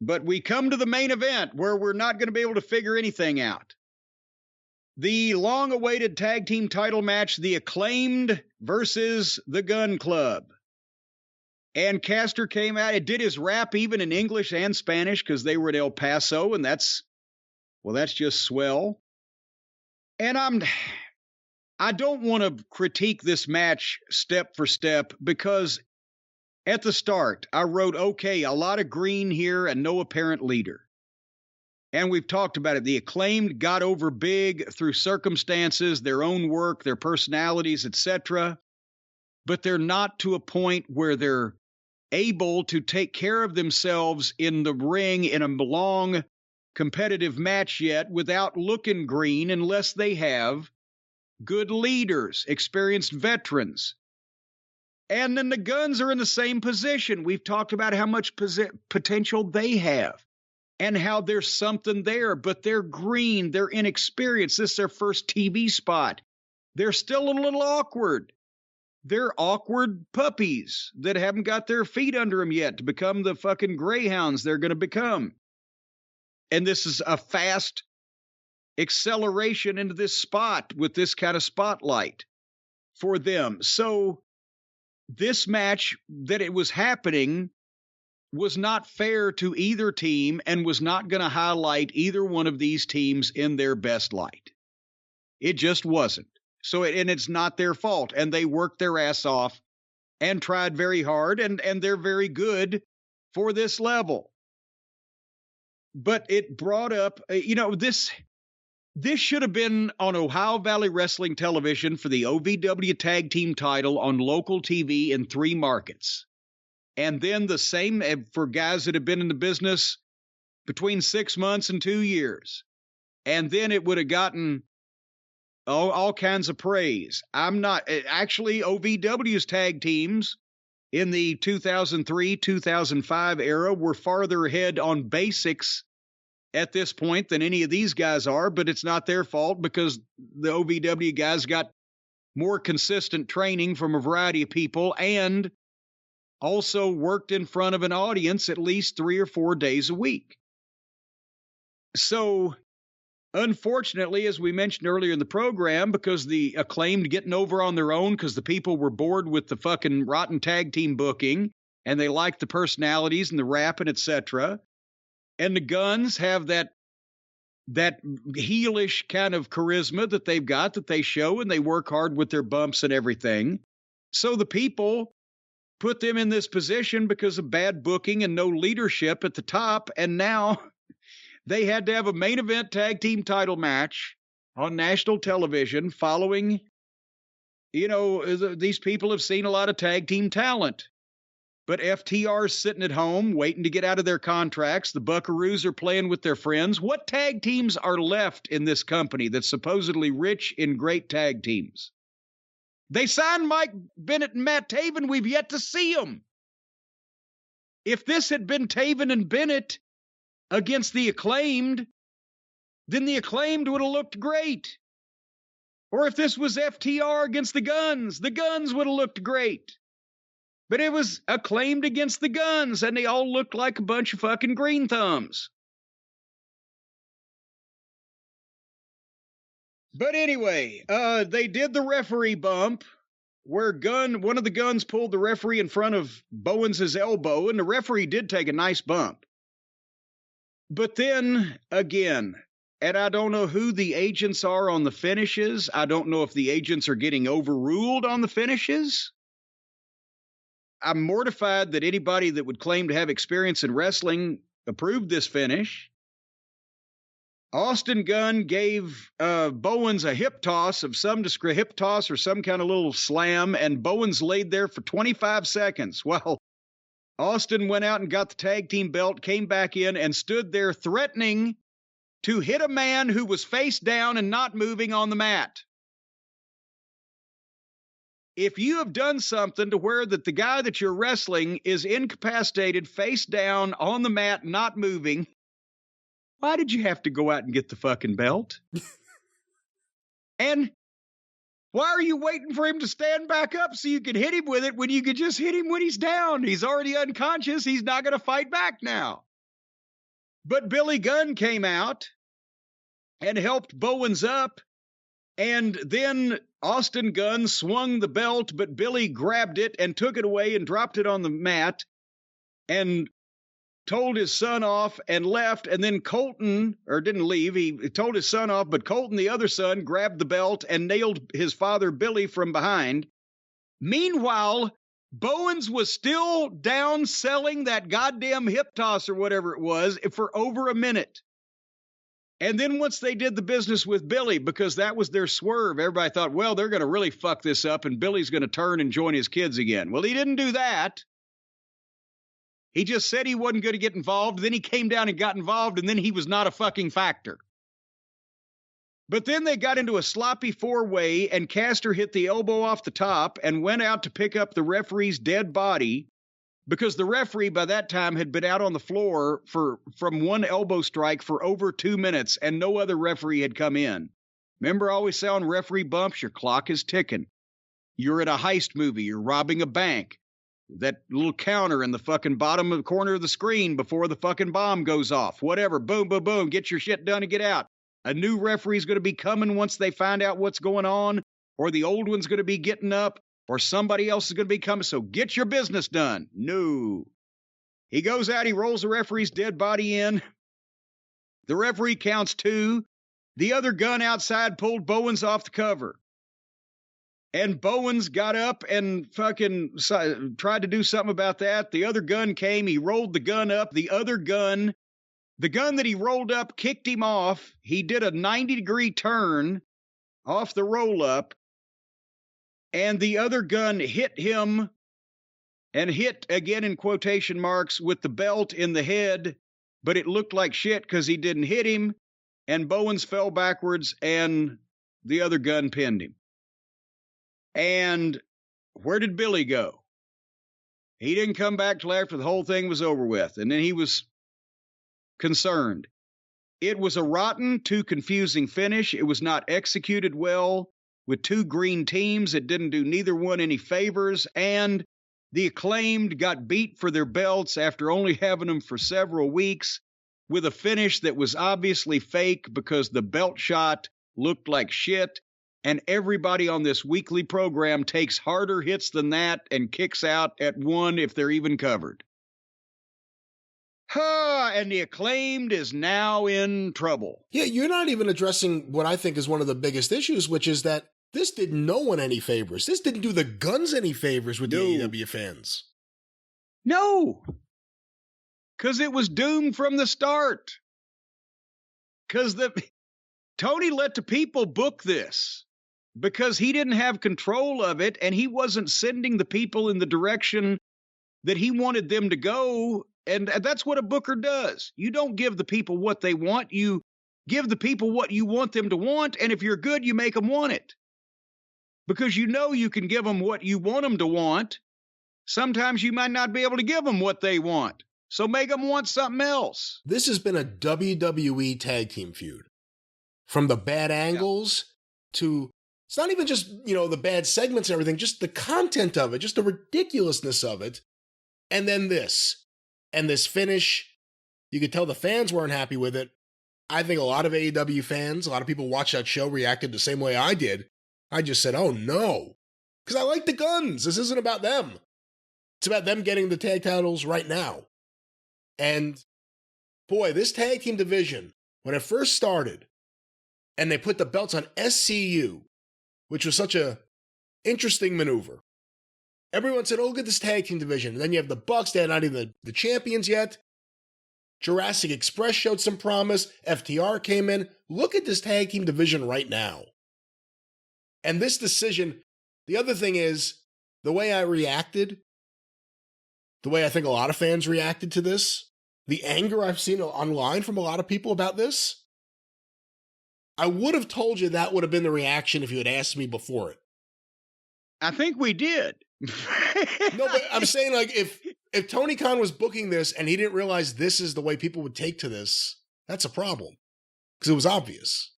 But we come to the main event where we're not going to be able to figure anything out. The long-awaited tag team title match, the Acclaimed versus the Gun Club. And Caster came out and did his rap even in English and Spanish because they were in El Paso, and that's just swell. And I don't want to critique this match step for step because at the start, I wrote, okay, a lot of green here and no apparent leader. And we've talked about it. The Acclaimed got over big through circumstances, their own work, their personalities, etc. But they're not to a point where they're able to take care of themselves in the ring in a long competitive match yet without looking green unless they have good leaders, experienced veterans. And then the Guns are in the same position. We've talked about how much potential they have and how there's something there, but they're green, they're inexperienced. This is their first TV spot. They're still a little awkward. They're awkward puppies that haven't got their feet under them yet to become the fucking greyhounds they're going to become. And this is a fast acceleration into this spot with this kind of spotlight for them. So this match that it was happening was not fair to either team and was not going to highlight either one of these teams in their best light. It just wasn't. So, and it's not their fault. And they worked their ass off and tried very hard, and they're very good for this level. But it brought up, this should have been on Ohio Valley Wrestling Television for the OVW Tag Team title on local TV in 3 markets. And then the same for guys that have been in the business between 6 months and 2 years. And then it would have gotten all kinds of praise. Actually, OVW's tag teams in the 2003-2005 era were farther ahead on basics at this point than any of these guys are, but it's not their fault because the OVW guys got more consistent training from a variety of people and also worked in front of an audience at least 3 or 4 days a week. So, unfortunately, as we mentioned earlier in the program, because the Acclaimed getting over on their own because the people were bored with the fucking rotten tag team booking and they liked the personalities and the rapping, etc. And the Guns have that heelish kind of charisma that they've got that they show, and they work hard with their bumps and everything. So the people put them in this position because of bad booking and no leadership at the top, and now they had to have a main event tag team title match on national television following, these people have seen a lot of tag team talent. But FTR's sitting at home waiting to get out of their contracts. The Buckaroos are playing with their friends. What tag teams are left in this company that's supposedly rich in great tag teams? They signed Mike Bennett and Matt Taven. We've yet to see them. If this had been Taven and Bennett against the Acclaimed, then the Acclaimed would have looked great. Or if this was FTR against the Guns would have looked great. But it was Acclaimed against the Guns, and they all looked like a bunch of fucking green thumbs. But anyway, they did the referee bump where one of the Guns pulled the referee in front of Bowens' elbow, and the referee did take a nice bump. But then, again, and I don't know who the agents are on the finishes. I don't know if the agents are getting overruled on the finishes. I'm mortified that anybody that would claim to have experience in wrestling approved this finish. Austin Gunn gave Bowens a hip toss or some kind of little slam, and Bowens laid there for 25 seconds while Austin went out and got the tag team belt, came back in, and stood there threatening to hit a man who was face down and not moving on the mat. If you have done something to where that the guy that you're wrestling is incapacitated, face down, on the mat, not moving, why did you have to go out and get the fucking belt? And why are you waiting for him to stand back up so you can hit him with it when you could just hit him when he's down? He's already unconscious. He's not going to fight back now. But Billy Gunn came out and helped Bowens up. And then Austin Gunn swung the belt, but Billy grabbed it and took it away and dropped it on the mat and told his son off and left. And then Colton, or didn't leave, he told his son off, but Colton, the other son, grabbed the belt and nailed his father, Billy, from behind. Meanwhile, Bowens was still down selling that goddamn hip toss or whatever it was for over a minute. And then once they did the business with Billy, because that was their swerve, everybody thought, well, they're going to really fuck this up and Billy's going to turn and join his kids again. Well, he didn't do that. He just said he wasn't going to get involved. Then he came down and got involved, and then he was not a fucking factor. But then they got into a sloppy four-way, and Caster hit the elbow off the top and went out to pick up the referee's dead body, because the referee by that time had been out on the floor from one elbow strike for over 2 minutes, and no other referee had come in. Remember, I always say on referee bumps, your clock is ticking. You're at a heist movie. You're robbing a bank. That little counter in the fucking bottom of the corner of the screen before the fucking bomb goes off. Whatever. Boom, boom, boom. Get your shit done and get out. A new referee's going to be coming once they find out what's going on, or the old one's going to be getting up, or somebody else is going to be coming. So get your business done. No. He goes out. He rolls the referee's dead body in. The referee counts 2. The other gun outside pulled Bowens off the cover. And Bowens got up and fucking tried to do something about that. The other gun came. He rolled the gun up. The gun that he rolled up kicked him off. He did a 90-degree turn off the roll-up. And the other gun hit him and hit, again in quotation marks, with the belt in the head. But it looked like shit because he didn't hit him. And Bowens fell backwards and the other gun pinned him. And where did Billy go? He didn't come back till after the whole thing was over with. And then he was concerned. It was a rotten, too confusing finish. It was not executed well with 2 green teams. It didn't do neither one any favors. And the Acclaimed got beat for their belts after only having them for several weeks with a finish that was obviously fake because the belt shot looked like shit. And everybody on this weekly program takes harder hits than that and kicks out at 1 if they're even covered. And the Acclaimed is now in trouble. Yeah, you're not even addressing what I think is one of the biggest issues, which is that this did no one any favors. This didn't do the Guns any favors with the AEW fans. No. Because it was doomed from the start. Because Tony let the people book this. Because he didn't have control of it, and he wasn't sending the people in the direction that he wanted them to go. And that's what a booker does. You don't give the people what they want. You give the people what you want them to want, and if you're good, you make them want it. Because you know you can give them what you want them to want. Sometimes you might not be able to give them what they want. So make them want something else. This has been a WWE tag team feud. From the bad angles to... It's not even just, the bad segments and everything, just the content of it, just the ridiculousness of it. And then this. And this finish, you could tell the fans weren't happy with it. I think a lot of AEW fans, a lot of people watch that show, reacted the same way I did. I just said, oh no. Because I like the Guns. This isn't about them. It's about them getting the tag titles right now. And boy, this tag team division, when it first started, and they put the belts on SCU, which was such a interesting maneuver. Everyone said, oh, look at this tag team division. And then you have the Bucks, they're not even the champions yet. Jurassic Express showed some promise. FTR came in. Look at this tag team division right now. And this decision, the other thing is, the way I reacted, the way I think a lot of fans reacted to this, the anger I've seen online from a lot of people about this, I would have told you that would have been the reaction if you had asked me before it. I think we did. No, but I'm saying, like, if Tony Khan was booking this and he didn't realize this is the way people would take to this, that's a problem. Because it was obvious.